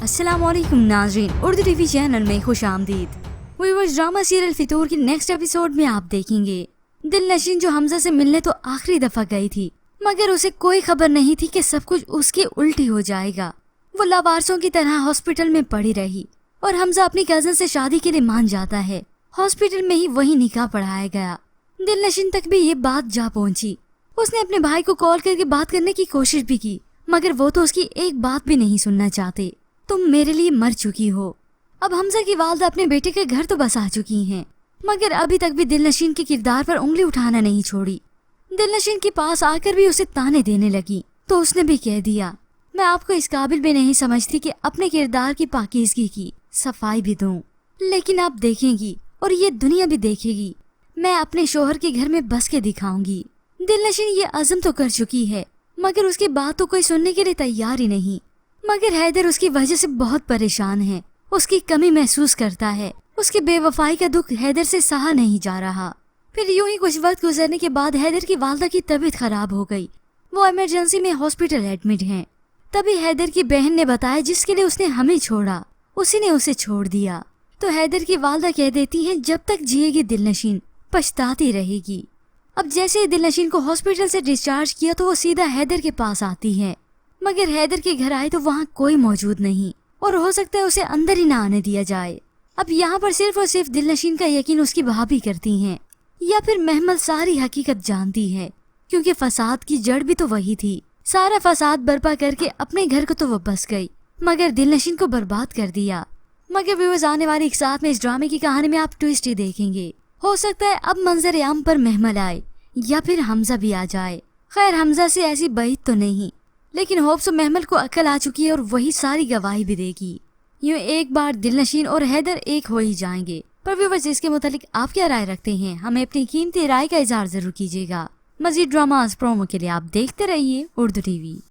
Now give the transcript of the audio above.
अस्सलामुअलैकुम नाज़रीन, Urdu TV channel में खुश आमदीद। व्यूअर्स, ड्रामा सीरियल फितूर की नेक्स्ट एपिसोड में आप देखेंगे दिलनशीन जो हमजा से मिलने तो आखिरी दफा गई थी, मगर उसे कोई खबर नहीं थी कि सब कुछ उसके उल्टी हो जाएगा। वो लावारसों की तरह हॉस्पिटल में पड़ी रही और हमजा अपनी कजन से शादी के लिए मान जाता है। हॉस्पिटल में ही वही निकाह पढ़ाया गया। दिलनशीन तक भी ये बात जा पहुंची। उसने अपने भाई को कॉल करके बात करने की कोशिश भी की, मगर वो तो उसकी एक बात भी नहीं सुनना चाहते। तुम मेरे लिए मर चुकी हो। अब हमजा की वालदा अपने बेटे के घर तो बस आ चुकी हैं, मगर अभी तक भी दिलनशीन के किरदार पर उंगली उठाना नहीं छोड़ी। दिलनशीन के पास आकर भी उसे ताने देने लगी तो उसने भी कह दिया, मैं आपको इस काबिल भी नहीं समझती कि अपने किरदार की पाकीज़गी की सफाई भी दूं, लेकिन आप देखेंगी और ये दुनिया भी देखेगी, मैं अपने शोहर के घर में बस के दिखाऊंगी। दिलनशीन ये अज़म तो कर चुकी है, मगर उसकी बात तो कोई सुनने के लिए तैयार ही नहीं। मगर हैदर उसकी वजह से बहुत परेशान है, उसकी कमी महसूस करता है। उसकी बेवफाई का दुख हैदर से सहा नहीं जा रहा। फिर यूं ही कुछ वक्त गुजरने के बाद हैदर की वालदा की तबीयत खराब हो गई। वो इमरजेंसी में हॉस्पिटल एडमिट हैं। तभी हैदर की बहन ने बताया जिसके लिए उसने हमें छोड़ा, उसी ने उसे छोड़ दिया। तो हैदर की वालदा कह देती है, जब तक जिएगी दिलनशीन पछताती रहेगी। अब जैसे ही दिलनशीन को हॉस्पिटल से डिस्चार्ज किया तो वो सीधा हैदर के पास आती है, मगर हैदर के घर आए तो वहाँ कोई मौजूद नहीं और हो सकता है उसे अंदर ही ना आने दिया जाए। अब यहाँ पर सिर्फ और सिर्फ दिलनशीन का यकीन उसकी भाभी करती हैं, या फिर महमल सारी हकीकत जानती है, क्योंकि फसाद की जड़ भी तो वही थी। सारा फसाद बर्पा करके अपने घर को तो वो बस गई, मगर दिलनशीन को बर्बाद कर दिया। मगर व्यूअर्स, आने वाले एक साथ में इस ड्रामे की कहानी में आप ट्विस्ट ही देखेंगे। हो सकता है अब मंजर आम पर महमल आए या फिर हमजा भी आ जाए। खैर, हमजा से ऐसी बईद तो नहीं, लेकिन होप्स महमल को अकल आ चुकी है और वही सारी गवाही भी देगी। यूं एक बार दिलनशीन और हैदर एक हो ही जाएंगे। पर व्यूअर्स, इसके मुतालिक आप क्या राय रखते हैं? हमें अपनी कीमती राय का इजहार जरूर कीजिएगा। मजीद ड्रामास प्रोमो के लिए आप देखते रहिए उर्दू टीवी।